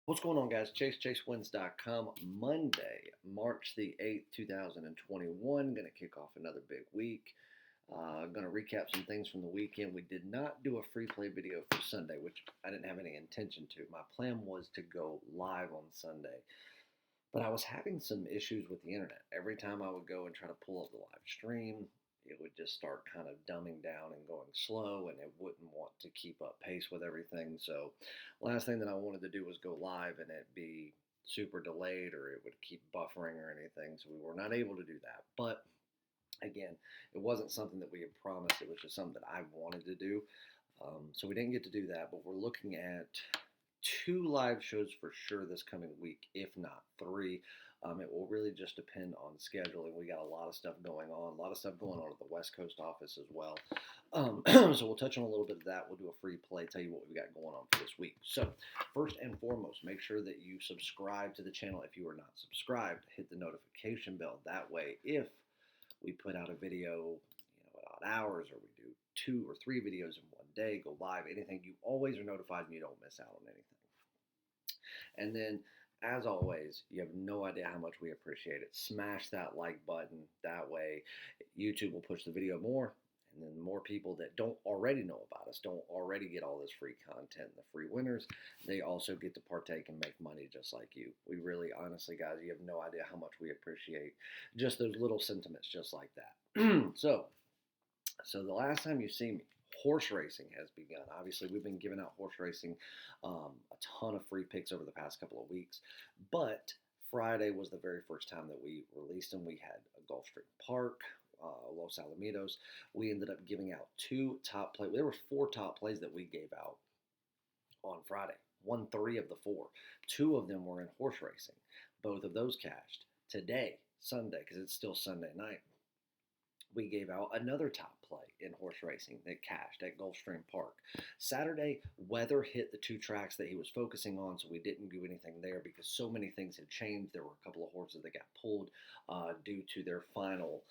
What's going on, guys? ChaseWins.com. Monday, March the 8th, 2021. Going to kick off another big week. Going to recap some things from the weekend. We did not do a free play video for Sunday, which I didn't have any intention to. My plan was to go live on Sunday, but I was having some issues with the internet. Every time I would go and try to pull up the live stream, it would just start kind of dumbing down and going slow, and it wouldn't want to keep up pace with everything. So, last thing that I wanted to do was go live and it be super delayed or it would keep buffering or anything. So, we were not able to do that. But again, it wasn't something that we had promised, it was just something that I wanted to do. So, we didn't get to do that, but we're looking at two live shows for sure this coming week, if not three. It will really just depend on scheduling. We got a lot of stuff going on, a lot of stuff going on at the West Coast office as well. So we'll touch on a little bit of that. We'll do a free play, tell you what we got going on for this week. So first and foremost, make sure that you subscribe to the channel if you are not subscribed. Hit the notification bell. That way, if we put out a video, at odd hours, or we do 2 or 3 videos in one day, go live, anything, you always are notified and you don't miss out on anything. And then, as always, you have no idea how much we appreciate it. Smash that like button. That way, YouTube will push the video more. And then more people that don't already know about us, don't already get all this free content, the free winners, they also get to partake and make money just like you. We really, honestly, guys, you have no idea how much we appreciate just those little sentiments just like that. So the last time you see me, horse racing has begun. Obviously, we've been giving out horse racing a ton of free picks over the past couple of weeks, but Friday was the very first time that we released them. We had a Gulfstream Park, Los Alamitos. We ended up giving out 2 top plays. There were 4 top plays that we gave out on Friday. Won 3 of the 4. 2 of them were in horse racing. Both of those cashed. Today, Sunday, because it's still Sunday night, we gave out another top play in horse racing that cashed at Gulfstream Park. Saturday, weather hit the 2 tracks that he was focusing on, so we didn't do anything there because so many things had changed. There were a couple of horses that got pulled due to their final,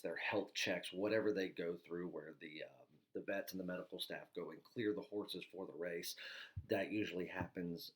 their health checks, whatever they go through, where the vets and the medical staff go and clear the horses for the race. That usually happens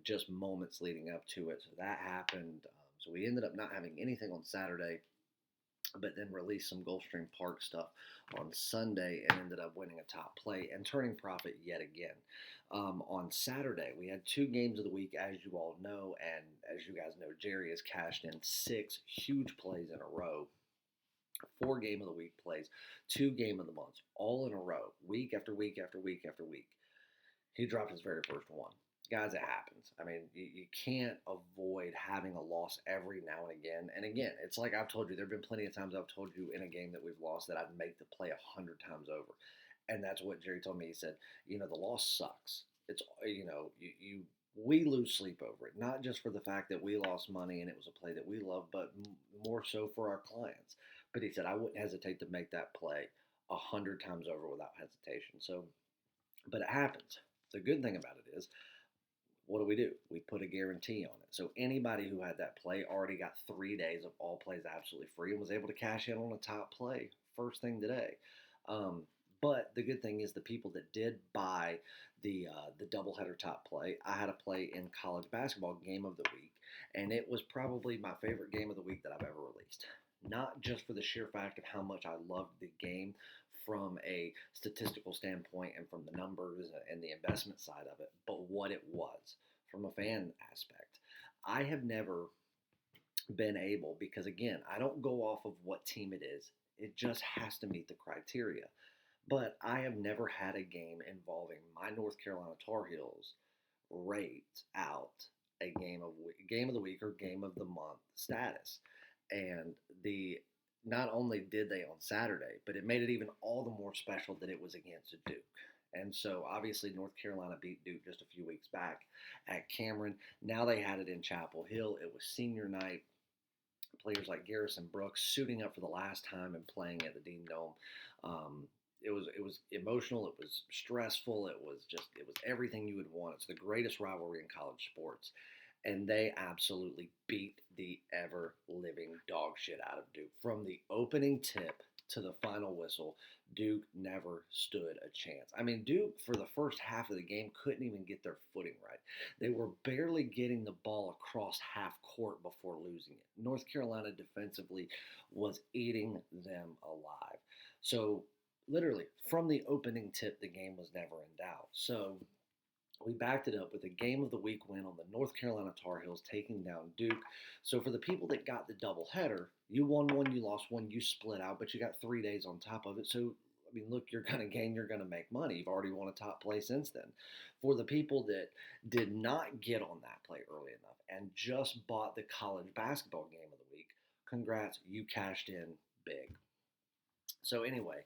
just moments leading up to it. So that happened. So we ended up not having anything on Saturday, but then released some Gulfstream Park stuff on Sunday and ended up winning a top play and turning profit yet again. On Saturday, we had 2 games of the week, as you all know, and as you guys know, Jerry has cashed in 6 huge plays in a row. 4 game of the week plays, 2 game of the months, all in a row, week after week after week after week. He dropped his very first one. Guys, it happens. I mean, you can't avoid having a loss every now and again. And again, it's like I've told you, there have been plenty of times I've told you in a game that we've lost that I'd make the play 100 times over. And that's what Jerry told me. He said, the loss sucks. It's, we lose sleep over it, not just for the fact that we lost money and it was a play that we love, but more so for our clients. But he said, I wouldn't hesitate to make that play 100 times over without hesitation. So, but it happens. The good thing about it is, what do? We put a guarantee on it. So anybody who had that play already got 3 days of all plays absolutely free and was able to cash in on a top play first thing today. But the good thing is the people that did buy the doubleheader top play, I had a play in college basketball game of the week, and it was probably my favorite game of the week that I've ever released. Not just for the sheer fact of how much I loved the game from a statistical standpoint and from the numbers and the investment side of it, but what it was from a fan aspect. I have never been able, because again, I don't go off of what team it is. It just has to meet the criteria. But I have never had a game involving my North Carolina Tar Heels rate out a game of the week or game of the month status. And not only did they on Saturday, but it made it even all the more special that it was against Duke. And so obviously North Carolina beat Duke just a few weeks back at Cameron. Now they had it in Chapel Hill. It was senior night. Players like Garrison Brooks suiting up for the last time and playing at the Dean Dome. It was emotional. It was stressful. It was everything you would want. It's the greatest rivalry in college sports. And they absolutely beat the ever-living dog shit out of Duke. From the opening tip to the final whistle, Duke never stood a chance. I mean, Duke, for the first half of the game, couldn't even get their footing They were barely getting the ball across half court before losing it. North Carolina defensively was eating them alive. So, literally, from the opening tip, the game was never in doubt. So, we backed it up with a game of the week win on the North Carolina Tar Heels taking down Duke. So for the people that got the doubleheader, you won one, you lost one, you split out, but you got 3 days on top of it. So I mean, look, you're going to gain, you're going to make money. You've already won a top play since then. For the people that did not get on that play early enough and just bought the college basketball game of the week, congrats, you cashed in big. So anyway,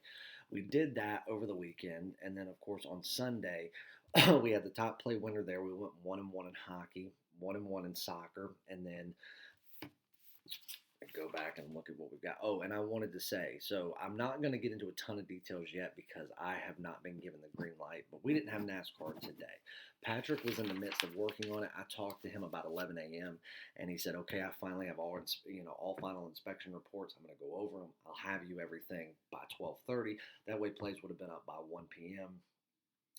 we did that over the weekend, and then of course on Sunday, we had the top play winner there. We went 1-1 in hockey, 1-1 in soccer, and then go back and look at what we've got. Oh, and I wanted to say, so I'm not going to get into a ton of details yet because I have not been given the green light, but we didn't have NASCAR today. Patrick was in the midst of working on it. I talked to him about 11 a.m. and he said, "Okay, I finally have all final inspection reports. I'm going to go over them. I'll have you everything by 12:30. That way, plays would have been up by 1 p.m.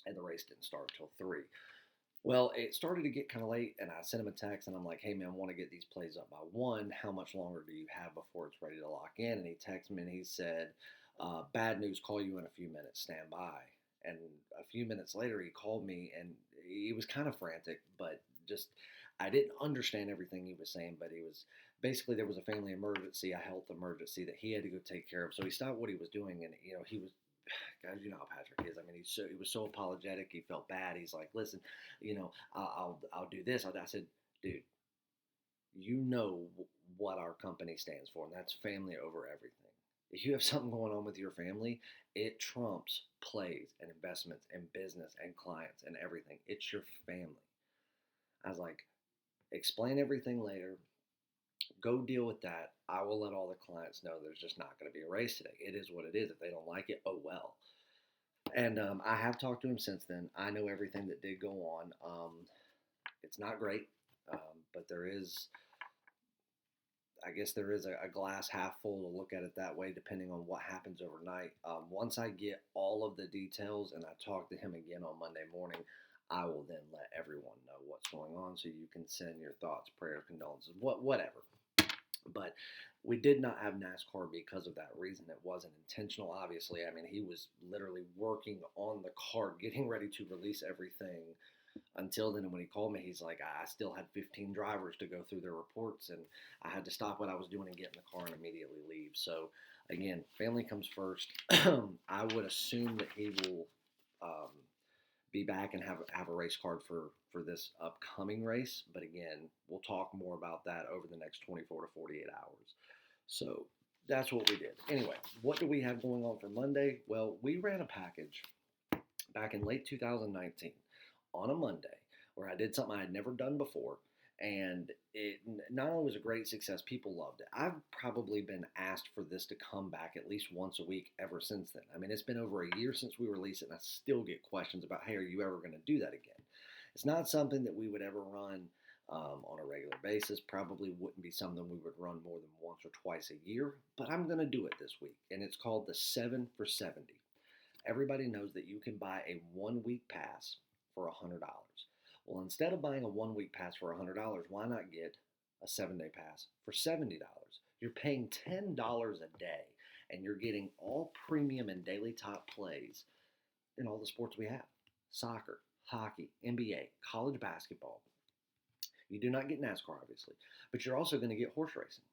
and the race didn't start until 3." Well, it started to get kind of late, and I sent him a text, and I'm like, "Hey, man, I want to get these plays up by 1. How much longer do you have before it's ready to lock in?" And he texted me, and he said, "Bad news, call you in a few minutes, stand by." And a few minutes later, he called me, and he was kind of frantic, but just, I didn't understand everything he was saying, but he was, basically, there was a family emergency, a health emergency that he had to go take care of. So he stopped what he was doing, and, he was, guys, you know how Patrick is. I mean, he was so apologetic. He felt bad. He's like, "Listen, I'll do this." I said, "Dude, you know what our company stands for, and that's family over everything. If you have something going on with your family, it trumps plays and investments and business and clients and everything. It's your family." I was like, "Explain everything later. Go deal with that. I will let all the clients know there's just not going to be a race today. It is what it is. If they don't like it, oh well." And I have talked to him since then. I know everything that did go on. It's not great, but there is, I guess there is a glass half full to look at it that way, depending on what happens overnight. Once I get all of the details and I talk to him again on Monday morning, I will then let everyone know what's going on, so you can send your thoughts, prayers, condolences, whatever. But we did not have NASCAR because of that reason. It wasn't intentional, obviously. I mean, he was literally working on the car, getting ready to release everything. Until then, when he called me, he's like, "I still had 15 drivers to go through their reports, and I had to stop what I was doing and get in the car and immediately leave." So, again, family comes first. I would assume that he will um, be back and have a race card for this upcoming race. But again, we'll talk more about that over the next 24 to 48 hours. So that's what we did. Anyway, what do we have going on for Monday? Well, we ran a package back in late 2019 on a Monday where I did something I had never done before. And it not only was a great success, people loved it. I've probably been asked for this to come back at least once a week ever since then. I mean, it's been over a year since we released it, and I still get questions about, "Hey, are you ever going to do that again?" It's not something that we would ever run on a regular basis. Probably wouldn't be something we would run more than once or twice a year, but I'm going to do it this week, and it's called the 7 for 70. Everybody knows that you can buy a 1 week pass for $100. Well, instead of buying a 1 week pass for $100, why not get a 7-day pass for $70? You're paying $10 a day, and you're getting all premium and daily top plays in all the sports we have: soccer, hockey, NBA, college basketball. You do not get NASCAR, obviously, but you're also going to get horse racing.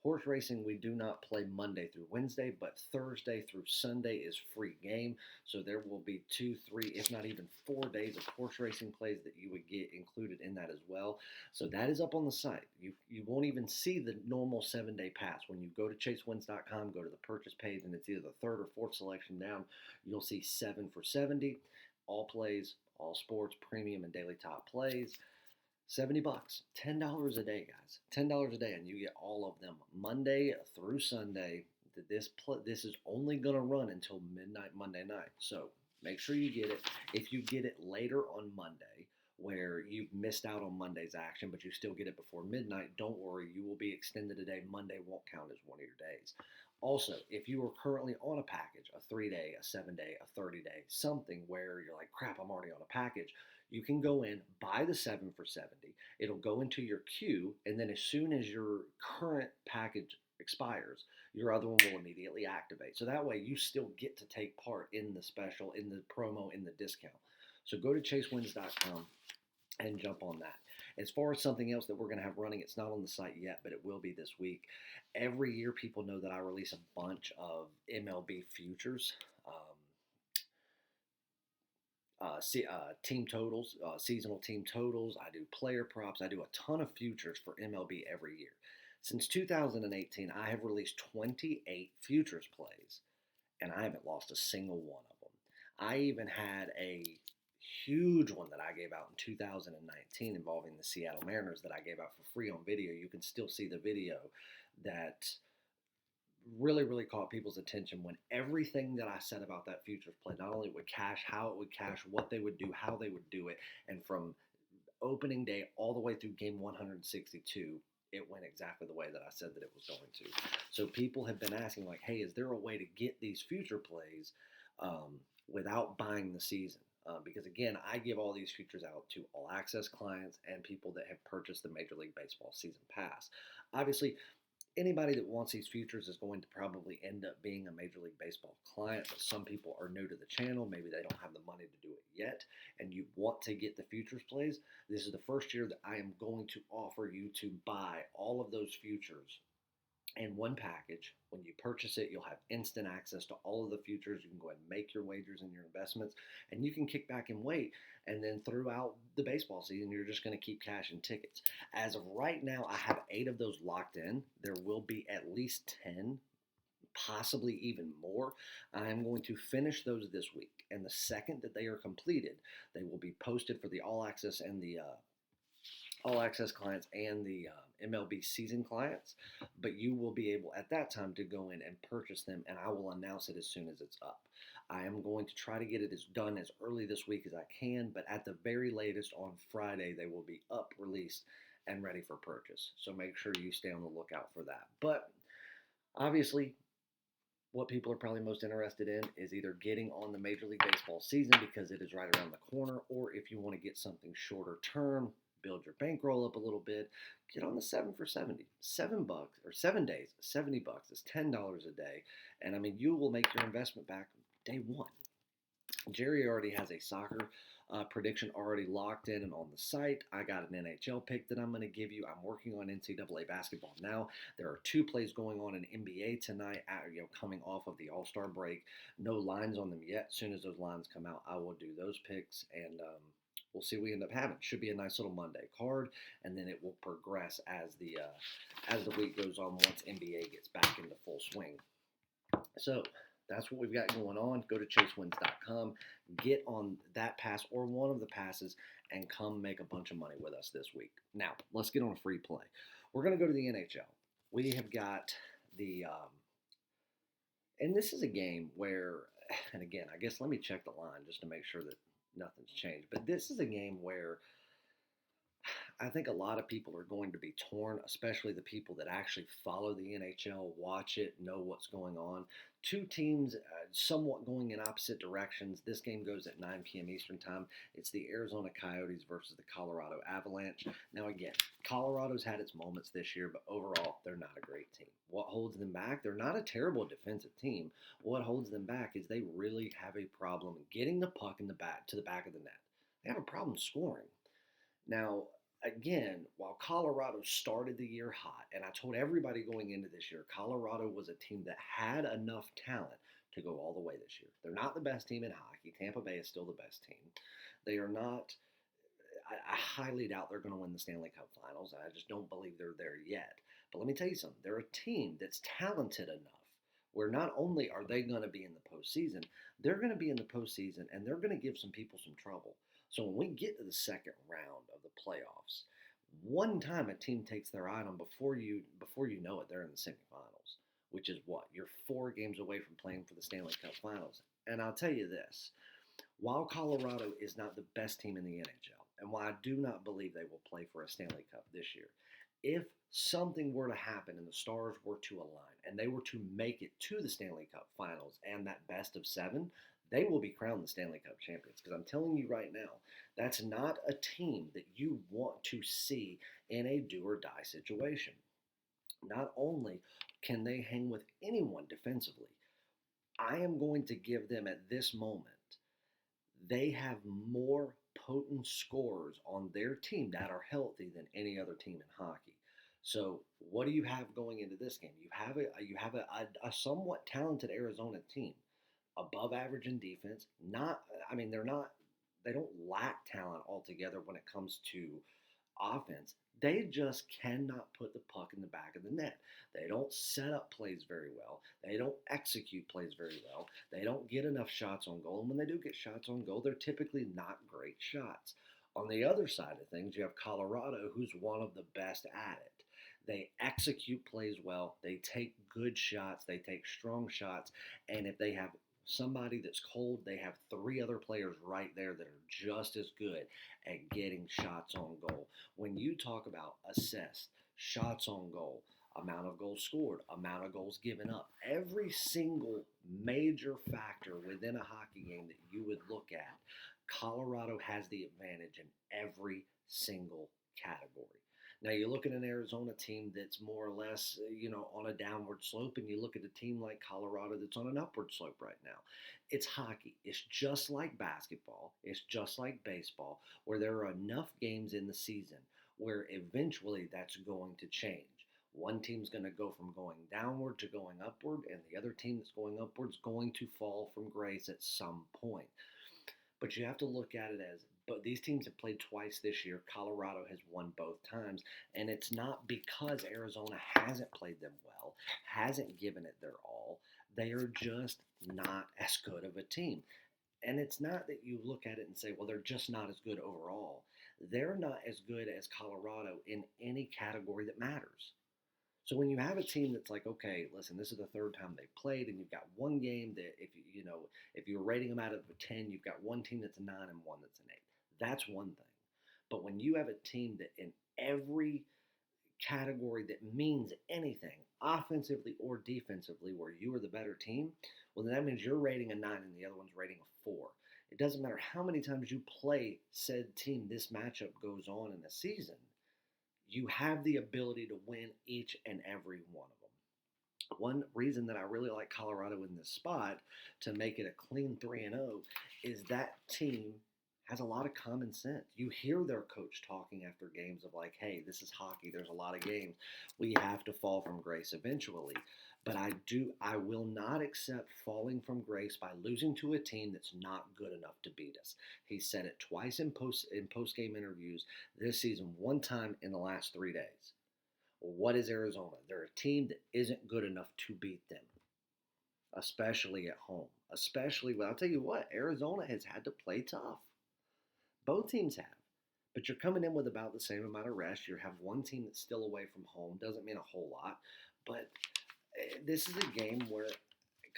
Horse racing, we do not play Monday through Wednesday, but Thursday through Sunday is free game. So there will be 2, 3, if not even 4 days of horse racing plays that you would get included in that as well. So that is up on the site. You won't even see the normal 7-day pass. When you go to chasewins.com, go to the purchase page, and it's either the third or fourth selection down, you'll see 7 for 70. All plays, all sports, premium and daily top plays. $70, $10 a day, guys. $10 a day, and you get all of them Monday through Sunday. This is only going to run until midnight Monday night, so make sure you get it. If you get it later on Monday, where you've missed out on Monday's action, but you still get it before midnight, don't worry. You will be extended a day. Monday won't count as one of your days. Also, if you are currently on a package, a 3-day, a 7-day, a 30-day, something where you're like, "Crap, I'm already on a package," You can go in, buy the 7 for 70. It'll go into your queue, and then as soon as your current package expires, your other one will immediately activate. So that way you still get to take part in the special, in the promo, in the discount. So go to chasewins.com and jump on that. As far as something else that we're going to have running, it's not on the site yet, but it will be this week. Every year, people know that I release a bunch of MLB futures, team totals, seasonal team totals. I do player props. I do a ton of futures for MLB every year. Since 2018, I have released 28 futures plays, and I haven't lost a single one of them. I even had a huge one that I gave out in 2019 involving the Seattle Mariners that I gave out for free on video. You can still see the video that really, really caught people's attention when everything that I said about that futures play, not only would cash, how it would cash, what they would do, how they would do it, and from opening day all the way through game 162, it went exactly the way that I said that it was going to. So people have been asking, like, hey, is there a way to get these future plays without buying the season? Because again, I give all these futures out to all access clients and people that have purchased the Major League Baseball season pass. Obviously, anybody that wants these futures is going to probably end up being a Major League Baseball client, but some people are new to the channel. Maybe they don't have the money to do it yet, and you want to get the futures plays. This is the first year that I am going to offer you to buy all of those futures in one package. When you purchase it, you'll have instant access to all of the futures. You can go ahead and make your wagers and your investments, and you can kick back and wait. And then throughout the baseball season, you're just going to keep cashing tickets. As of right now, I have 8 of those locked in. There will be at least 10, possibly even more. I am going to finish those this week. And the second that they are completed, they will be posted for the all access and the all access clients and the MLB season clients, but you will be able at that time to go in and purchase them, and I will announce it as soon as it's up. I am going to try to get it done as early this week as I can, but at the very latest on Friday, they will be up, released, and ready for purchase. So make sure you stay on the lookout for that. But obviously, what people are probably most interested in is either getting on the Major League Baseball season because it is right around the corner, or if you want to get something shorter term, build your bankroll up a little bit, get on the 7 for 70. $7 or 7 days, $70 is $10 a day. And I mean, you will make your investment back day one. Jerry already has a soccer prediction already locked in and on the site. I got an NHL pick that I'm going to give you. I'm working on NCAA basketball now. There are 2 plays going on in NBA tonight, coming off of the All-Star break. No lines on them yet. As soon as those lines come out, I will do those picks, and we'll see what we end up having. Should be a nice little Monday card, and then it will progress as the week goes on once NBA gets back into full swing. So that's what we've got going on. Go to chasewins.com, get on that pass or one of the passes, and come make a bunch of money with us this week. Now, let's get on a free play. We're going to go to the NHL. We have got the and this is a game where, and again, I guess let me check the line just to make sure that nothing's changed. But this is a game where I think a lot of people are going to be torn, especially the people that actually follow the NHL, watch it, know what's going on. 2 teams somewhat going in opposite directions. This game goes at 9 p.m. Eastern Time. It's the Arizona Coyotes versus the Colorado Avalanche. Now, again, Colorado's had its moments this year, but overall, they're not a great team. What holds them back? They're not a terrible defensive team. What holds them back is they really have a problem getting the puck in the back to the back of the net. They have a problem scoring. Now, again, while Colorado started the year hot, and I told everybody going into this year, Colorado was a team that had enough talent to go all the way this year. They're not the best team in hockey. Tampa Bay is still the best team. They are not, I highly doubt they're going to win the Stanley Cup Finals. I just don't believe they're there yet. But let me tell you something. They're a team that's talented enough where not only are they going to be in the postseason, they're going to be in the postseason, and they're going to give some people some trouble. So when we get to the second round of the playoffs, one time a team takes their eye on before you know it, they're in the semifinals, which is what? You're 4 games away from playing for the Stanley Cup Finals. And I'll tell you this, while Colorado is not the best team in the NHL, and while I do not believe they will play for a Stanley Cup this year, if something were to happen and the stars were to align and they were to make it to the Stanley Cup Finals and that best of 7, they will be crowned the Stanley Cup champions. Because I'm telling you right now, that's not a team that you want to see in a do or die situation. Not only can they hang with anyone defensively, I am going to give them at this moment, they have more potent scorers on their team that are healthy than any other team in hockey. So, what do you have going into this game? You have a somewhat talented Arizona team, above average in defense. Not, I mean, they don't lack talent altogether when it comes to offense. They just cannot put the puck in the back of the net. They don't set up plays very well. They don't execute plays very well. They don't get enough shots on goal. And when they do get shots on goal, they're typically not great shots. On the other side of things, you have Colorado, who's one of the best at it. They execute plays well. They take good shots. They take strong shots. And if they have somebody that's cold, they have three other players right there that are just as good at getting shots on goal. When you talk about assist, shots on goal, amount of goals scored, amount of goals given up, every single major factor within a hockey game that you would look at, Colorado has the advantage in every single category. Now you look at an Arizona team that's more or less, on a downward slope, and you look at a team like Colorado that's on an upward slope right now. It's hockey. It's just like basketball. It's just like baseball, where there are enough games in the season where eventually that's going to change. One team's going to go from going downward to going upward, and the other team that's going upward is going to fall from grace at some point. But you have to look at it as, but these teams have played twice this year. Colorado has won both times, and it's not because Arizona hasn't played them well, hasn't given it their all. They are just not as good of a team. And it's not that you look at it and say, well, they're just not as good overall. They're not as good as Colorado in any category that matters. So when you have a team that's like, okay, listen, this is the third time they've played, and you've got one game that if you're rating them out of a 10, you've got one team that's a 9 and one that's an 8. That's one thing. But when you have a team that in every category that means anything, offensively or defensively, where you are the better team, well, then that means you're rating a 9 and the other one's rating a 4. It doesn't matter how many times you play said team, this matchup goes on in a season. You have the ability to win each and every one of them. One reason that I really like Colorado in this spot to make it a clean 3-0 is that team has a lot of common sense. You hear their coach talking after games of like, hey, this is hockey. There's a lot of games. We have to fall from grace eventually. But I will not accept falling from grace by losing to a team that's not good enough to beat us. He said it twice in post-game interviews this season, one time in the last 3 days. Well, what is Arizona? They're a team that isn't good enough to beat them, especially at home. I'll tell you what, Arizona has had to play tough. Both teams have. But you're coming in with about the same amount of rest. You have one team that's still away from home. Doesn't mean a whole lot. But this is a game where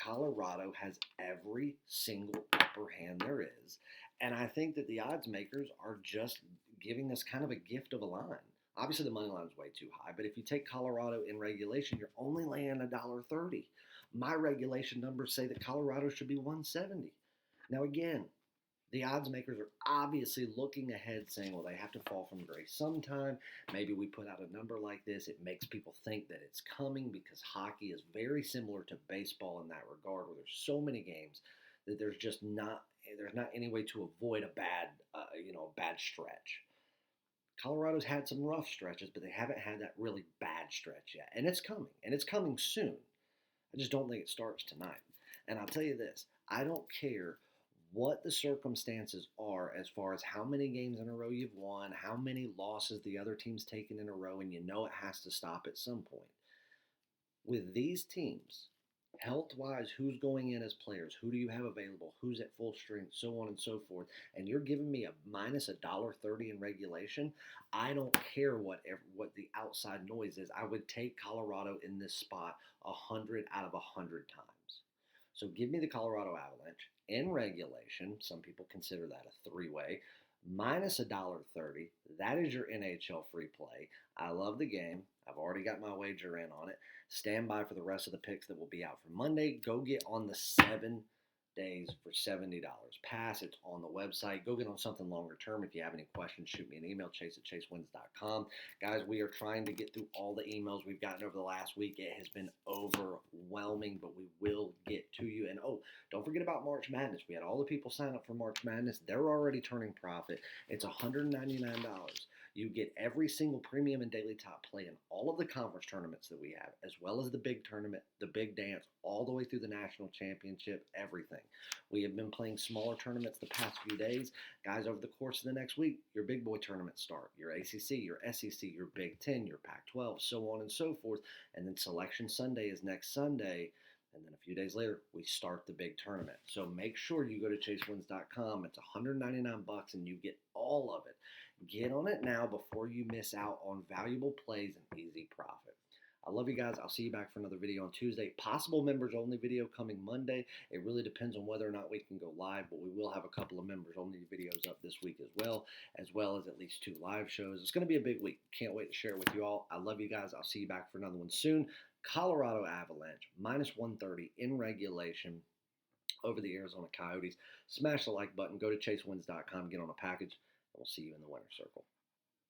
Colorado has every single upper hand there is. And I think that the odds makers are just giving us kind of a gift of a line. Obviously, the money line is way too high. But if you take Colorado in regulation, you're only laying $1.30. My regulation numbers say that Colorado should be 170. Now, again, the odds makers are obviously looking ahead saying, well, they have to fall from grace sometime. Maybe we put out a number like this. It makes people think that it's coming because hockey is very similar to baseball in that regard, where there's so many games that there's not any way to avoid a bad stretch. Colorado's had some rough stretches, but they haven't had that really bad stretch yet. And it's coming soon. I just don't think it starts tonight. And I'll tell you this, I don't care what the circumstances are as far as how many games in a row you've won, how many losses the other team's taken in a row, and you know it has to stop at some point. With these teams, health-wise, who's going in as players, who do you have available, who's at full strength, so on and so forth, and you're giving me a minus $1.30 in regulation, I don't care what the outside noise is. I would take Colorado in this spot 100 out of 100 times. So give me the Colorado Avalanche in regulation. Some people consider that a three-way. Minus $1.30. That is your NHL free play. I love the game. I've already got my wager in on it. Stand by for the rest of the picks that will be out for Monday. Go get on the 7 days for $70. Pass, it's on the website. Go get on something longer term. If you have any questions, shoot me an email, chase@chasewins.com. Guys, we are trying to get through all the emails we've gotten over the last week. It has been overwhelming, but we will get to you. And don't forget about March Madness. We had all the people sign up for March Madness. They're already turning profit. It's $199. You get every single premium and daily top play in all of the conference tournaments that we have, as well as the big tournament, the big dance, all the way through the national championship, everything. We have been playing smaller tournaments the past few days. Guys, over the course of the next week, your big boy tournaments start. Your ACC, your SEC, your Big Ten, your Pac-12, so on and so forth. And then Selection Sunday is next Sunday. And then a few days later, we start the big tournament. So make sure you go to chasewins.com. It's $199 and you get all of it. Get on it now before you miss out on valuable plays and easy profit. I love you guys. I'll see you back for another video on Tuesday. Possible members only video coming Monday. It really depends on whether or not we can go live, but we will have a couple of members only videos up this week as well as at least 2 live shows. It's going to be a big week. Can't wait to share it with you all. I love you guys. I'll see you back for another one soon. Colorado Avalanche, -130 in regulation over the Arizona Coyotes. Smash the like button. Go to chasewins.com. Get on a package. And we'll see you in the winner's circle.